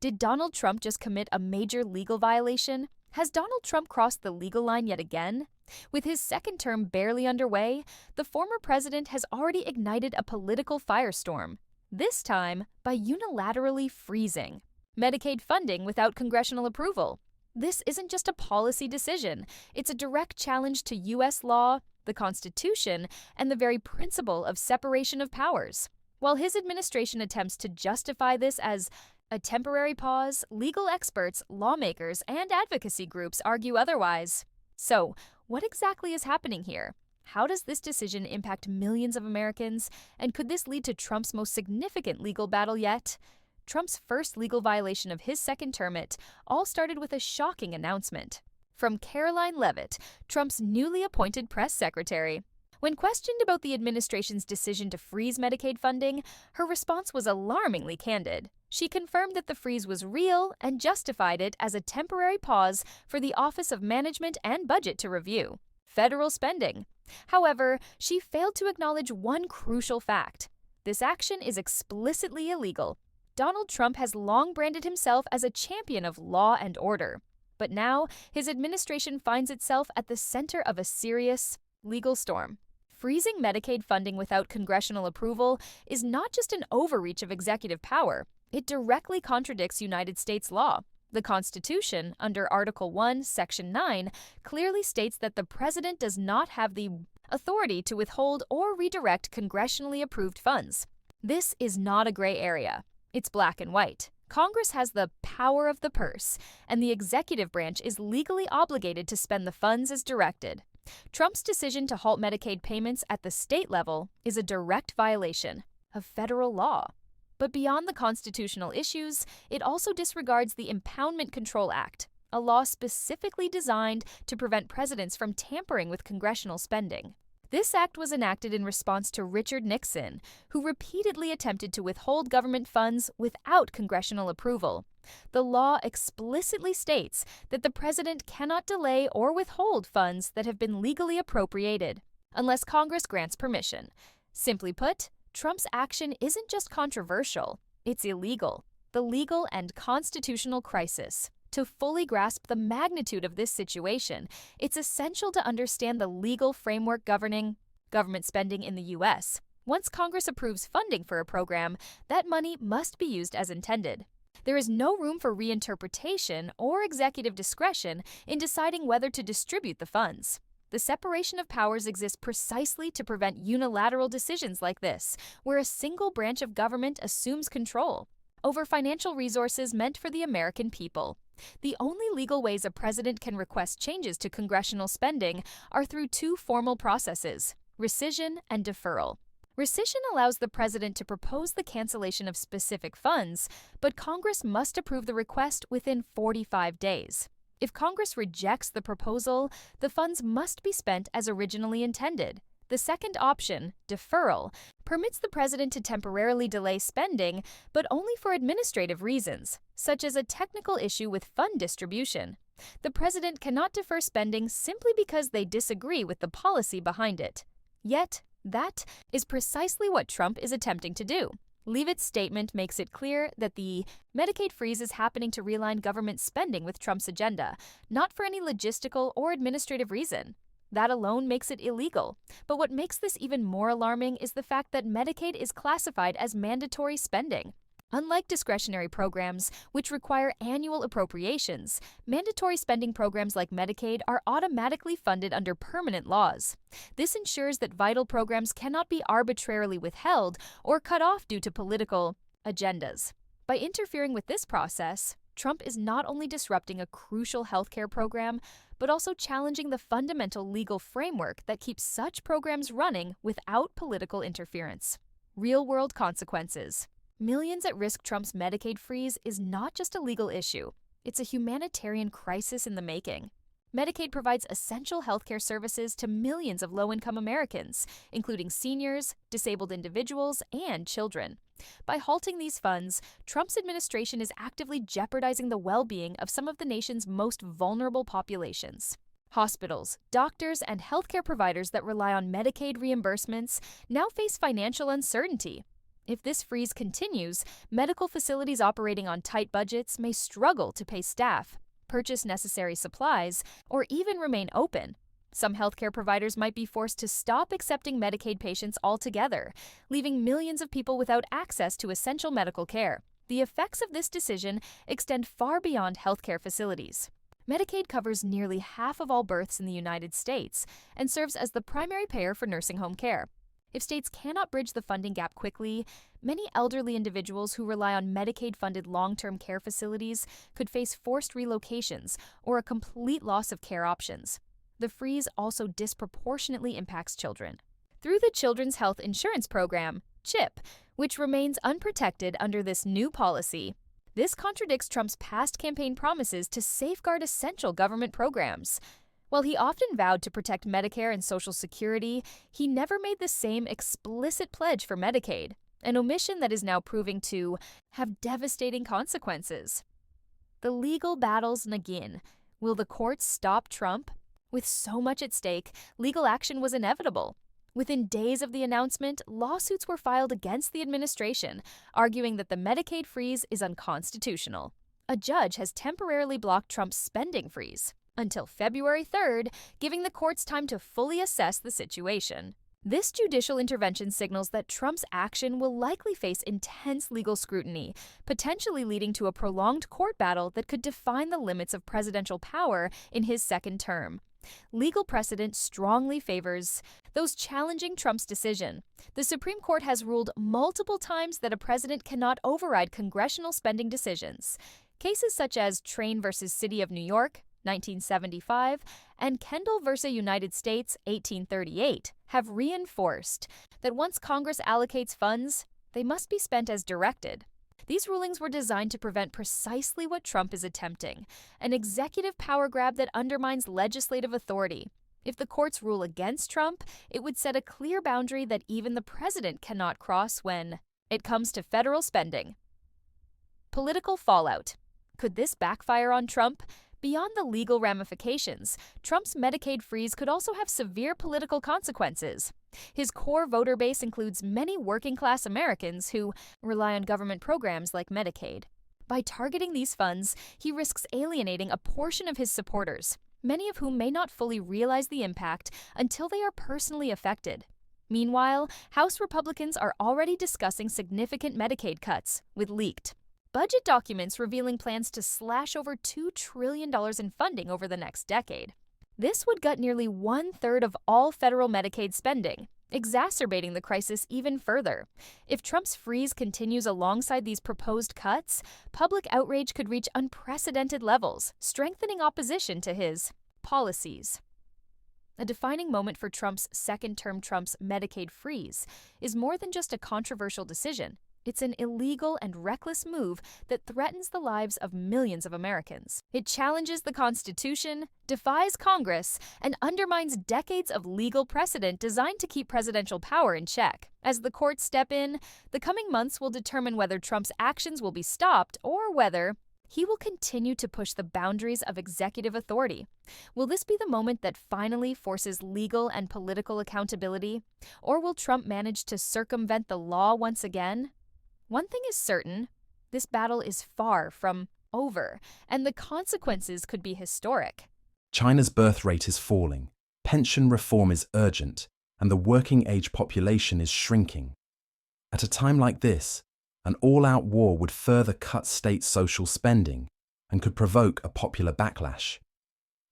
Did Donald Trump just commit a major legal violation? Has Donald Trump crossed the legal line yet again? With his second term barely underway, the former president has already ignited a political firestorm, this time by unilaterally freezing Medicaid funding without congressional approval. This isn't just a policy decision, it's a direct challenge to U.S. law, the Constitution, and the very principle of separation of powers. While his administration attempts to justify this as a temporary pause, legal experts, lawmakers, and advocacy groups argue otherwise. So, what exactly is happening here? How does this decision impact millions of Americans? And could this lead to Trump's most significant legal battle yet? Trump's first legal violation of his second term all started with a shocking announcement from Caroline Leavitt, Trump's newly appointed press secretary. When questioned about the administration's decision to freeze Medicaid funding, her response was alarmingly candid. She confirmed that the freeze was real and justified it as a temporary pause for the Office of Management and Budget to review federal spending. However, she failed to acknowledge one crucial fact. This action is explicitly illegal. Donald Trump has long branded himself as a champion of law and order. But now, his administration finds itself at the center of a serious legal storm. Freezing Medicaid funding without congressional approval is not just an overreach of executive power. It directly contradicts United States law. The Constitution, under Article 1, Section 9, clearly states that the president does not have the authority to withhold or redirect congressionally approved funds. This is not a gray area. It's black and white. Congress has the power of the purse, and the executive branch is legally obligated to spend the funds as directed. Trump's decision to halt Medicaid payments at the state level is a direct violation of federal law. But beyond the constitutional issues, it also disregards the Impoundment Control Act, a law specifically designed to prevent presidents from tampering with congressional spending. This act was enacted in response to Richard Nixon, who repeatedly attempted to withhold government funds without congressional approval. The law explicitly states that the president cannot delay or withhold funds that have been legally appropriated, unless Congress grants permission. Simply put, Trump's action isn't just controversial, it's illegal. The legal and constitutional crisis. To fully grasp the magnitude of this situation, it's essential to understand the legal framework governing government spending in the U.S. Once Congress approves funding for a program, that money must be used as intended. There is no room for reinterpretation or executive discretion in deciding whether to distribute the funds. The separation of powers exists precisely to prevent unilateral decisions like this, where a single branch of government assumes control over financial resources meant for the American people. The only legal ways a president can request changes to congressional spending are through two formal processes: rescission and deferral. Rescission allows the president to propose the cancellation of specific funds, but Congress must approve the request within 45 days. If Congress rejects the proposal, the funds must be spent as originally intended. The second option, deferral, permits the president to temporarily delay spending, but only for administrative reasons, such as a technical issue with fund distribution. The president cannot defer spending simply because they disagree with the policy behind it. Yet, that is precisely what Trump is attempting to do. Leavitt's statement makes it clear that the Medicaid freeze is happening to realign government spending with Trump's agenda, not for any logistical or administrative reason. That alone makes it illegal. But what makes this even more alarming is the fact that Medicaid is classified as mandatory spending. Unlike discretionary programs, which require annual appropriations, mandatory spending programs like Medicaid are automatically funded under permanent laws. This ensures that vital programs cannot be arbitrarily withheld or cut off due to political agendas. By interfering with this process, Trump is not only disrupting a crucial healthcare program, but also challenging the fundamental legal framework that keeps such programs running without political interference. Real-world consequences. Millions at risk. Trump's Medicaid freeze is not just a legal issue, it's a humanitarian crisis in the making. Medicaid provides essential healthcare services to millions of low-income Americans, including seniors, disabled individuals, and children. By halting these funds, Trump's administration is actively jeopardizing the well-being of some of the nation's most vulnerable populations. Hospitals, doctors, and healthcare providers that rely on Medicaid reimbursements now face financial uncertainty. If this freeze continues, medical facilities operating on tight budgets may struggle to pay staff, purchase necessary supplies, or even remain open. Some healthcare providers might be forced to stop accepting Medicaid patients altogether, leaving millions of people without access to essential medical care. The effects of this decision extend far beyond healthcare facilities. Medicaid covers nearly half of all births in the United States and serves as the primary payer for nursing home care. If states cannot bridge the funding gap quickly, many elderly individuals who rely on Medicaid-funded long-term care facilities could face forced relocations or a complete loss of care options. The freeze also disproportionately impacts children. Through the Children's Health Insurance Program, CHIP, which remains unprotected under this new policy, this contradicts Trump's past campaign promises to safeguard essential government programs. While he often vowed to protect Medicare and Social Security, he never made the same explicit pledge for Medicaid, an omission that is now proving to have devastating consequences. The legal battles begin. Will the courts stop Trump? With so much at stake, legal action was inevitable. Within days of the announcement, lawsuits were filed against the administration, arguing that the Medicaid freeze is unconstitutional. A judge has temporarily blocked Trump's spending freeze until February 3rd, giving the courts time to fully assess the situation. This judicial intervention signals that Trump's action will likely face intense legal scrutiny, potentially leading to a prolonged court battle that could define the limits of presidential power in his second term. Legal precedent strongly favors those challenging Trump's decision. The Supreme Court has ruled multiple times that a president cannot override congressional spending decisions. Cases such as Train versus City of New York, 1975, and Kendall versus United States, 1838, have reinforced that once Congress allocates funds, they must be spent as directed. These rulings were designed to prevent precisely what Trump is attempting, an executive power grab that undermines legislative authority. If the courts rule against Trump, it would set a clear boundary that even the president cannot cross when it comes to federal spending. Political fallout. Could this backfire on Trump? Beyond the legal ramifications, Trump's Medicaid freeze could also have severe political consequences. His core voter base includes many working-class Americans who rely on government programs like Medicaid. By targeting these funds, he risks alienating a portion of his supporters, many of whom may not fully realize the impact until they are personally affected. Meanwhile, House Republicans are already discussing significant Medicaid cuts, with leaked budget documents revealing plans to slash over $2 trillion in funding over the next decade. This would gut nearly 1/3 of all federal Medicaid spending, exacerbating the crisis even further. If Trump's freeze continues alongside these proposed cuts, public outrage could reach unprecedented levels, strengthening opposition to his policies. A defining moment for Trump's second term. Trump's Medicaid freeze is more than just a controversial decision. It's an illegal and reckless move that threatens the lives of millions of Americans. It challenges the Constitution, defies Congress, and undermines decades of legal precedent designed to keep presidential power in check. As the courts step in, the coming months will determine whether Trump's actions will be stopped or whether he will continue to push the boundaries of executive authority. Will this be the moment that finally forces legal and political accountability? Or will Trump manage to circumvent the law once again? One thing is certain, this battle is far from over, and the consequences could be historic. China's birth rate is falling, pension reform is urgent, and the working-age population is shrinking. At a time like this, an all-out war would further cut state social spending and could provoke a popular backlash.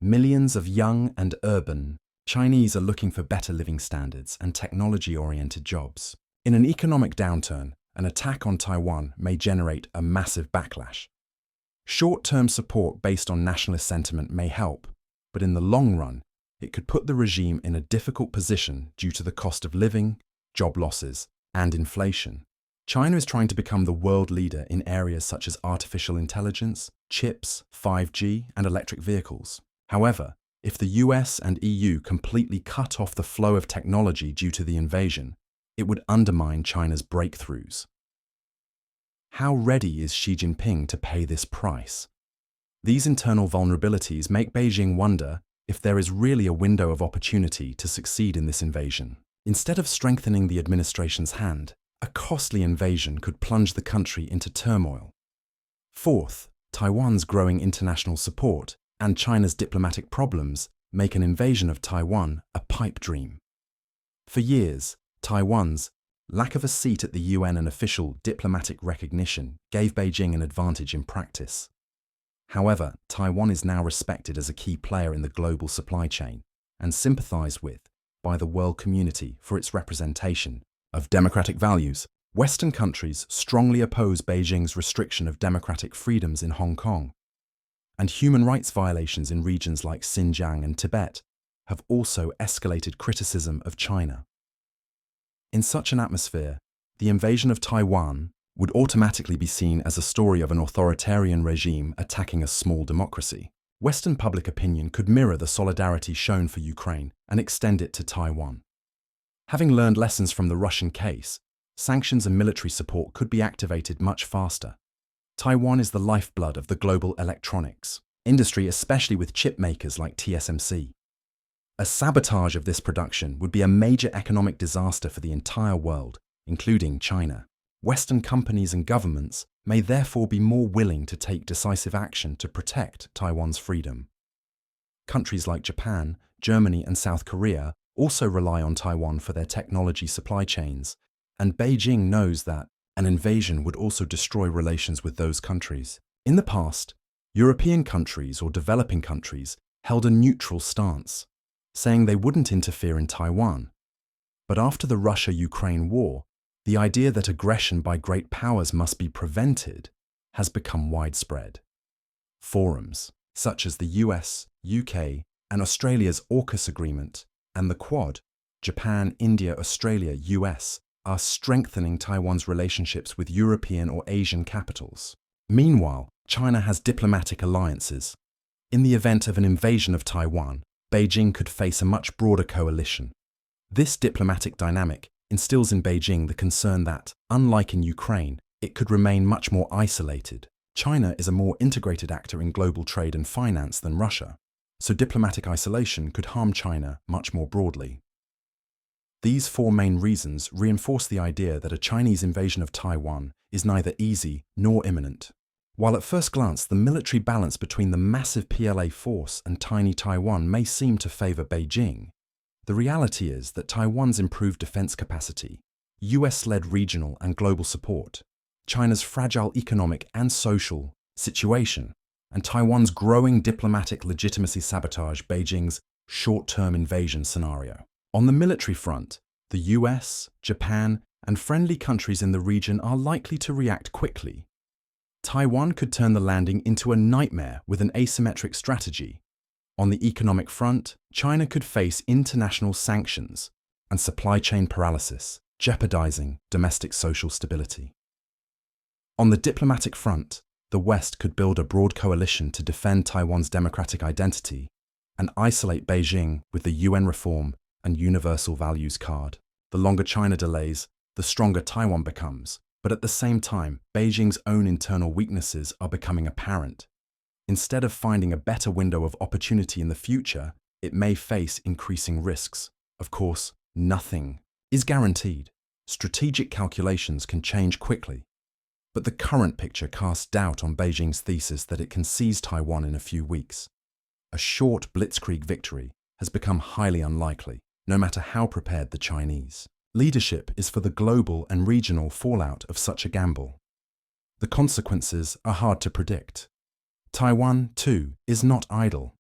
Millions of young and urban Chinese are looking for better living standards and technology-oriented jobs. In an economic downturn, an attack on Taiwan may generate a massive backlash. Short-term support based on nationalist sentiment may help, but in the long run, it could put the regime in a difficult position due to the cost of living, job losses, and inflation. China is trying to become the world leader in areas such as artificial intelligence, chips, 5G, and electric vehicles. However, if the US and EU completely cut off the flow of technology due to the invasion, it would undermine China's breakthroughs. How ready is Xi Jinping to pay this price? These internal vulnerabilities make Beijing wonder if there is really a window of opportunity to succeed in this invasion. Instead of strengthening the administration's hand, A costly invasion could plunge the country into turmoil. Fourth, Taiwan's growing international support and China's diplomatic problems make an invasion of Taiwan a pipe dream. For years, Taiwan's lack of a seat at the UN and official diplomatic recognition gave Beijing an advantage in practice. However, Taiwan is now respected as a key player in the global supply chain and sympathized with by the world community for its representation of democratic values. Western countries strongly oppose Beijing's restriction of democratic freedoms in Hong Kong, and human rights violations in regions like Xinjiang and Tibet have also escalated criticism of China. In such an atmosphere, the invasion of Taiwan would automatically be seen as a story of an authoritarian regime attacking a small democracy. Western public opinion could mirror the solidarity shown for Ukraine and extend it to Taiwan. Having learned lessons from the Russian case, sanctions and military support could be activated much faster. Taiwan is the lifeblood of the global electronics industry, especially with chip makers like TSMC. A sabotage of this production would be a major economic disaster for the entire world, including China. Western companies and governments may therefore be more willing to take decisive action to protect Taiwan's freedom. Countries like Japan, Germany, and South Korea also rely on Taiwan for their technology supply chains, and Beijing knows that an invasion would also destroy relations with those countries. In the past, European countries or developing countries held a neutral stance, saying they wouldn't interfere in Taiwan. But after the Russia-Ukraine war, the idea that aggression by great powers must be prevented has become widespread. Forums, such as the US, UK, and Australia's AUKUS agreement, and the Quad, Japan, India, Australia, US, are strengthening Taiwan's relationships with European or Asian capitals. Meanwhile, China has diplomatic alliances. In the event of an invasion of Taiwan, Beijing could face a much broader coalition. This diplomatic dynamic instills in Beijing the concern that, unlike in Ukraine, it could remain much more isolated. China is a more integrated actor in global trade and finance than Russia, so diplomatic isolation could harm China much more broadly. These four main reasons reinforce the idea that a Chinese invasion of Taiwan is neither easy nor imminent. While at first glance the military balance between the massive PLA force and tiny Taiwan may seem to favor Beijing, the reality is that Taiwan's improved defense capacity, US-led regional and global support, China's fragile economic and social situation, and Taiwan's growing diplomatic legitimacy sabotage Beijing's short-term invasion scenario. On the military front, the US, Japan, and friendly countries in the region are likely to react quickly. Taiwan could turn the landing into a nightmare with an asymmetric strategy. On the economic front, China could face international sanctions and supply chain paralysis, jeopardizing domestic social stability. On the diplomatic front, the West could build a broad coalition to defend Taiwan's democratic identity and isolate Beijing with the UN reform and universal values card. The longer China delays, the stronger Taiwan becomes, but at the same time, Beijing's own internal weaknesses are becoming apparent. Instead of finding a better window of opportunity in the future, it may face increasing risks. Of course, nothing is guaranteed. Strategic calculations can change quickly. But the current picture casts doubt on Beijing's thesis that it can seize Taiwan in a few weeks. A short blitzkrieg victory has become highly unlikely, no matter how prepared the Chinese. Leadership is for the global and regional fallout of such a gamble. The consequences are hard to predict. Taiwan, too, is not idle.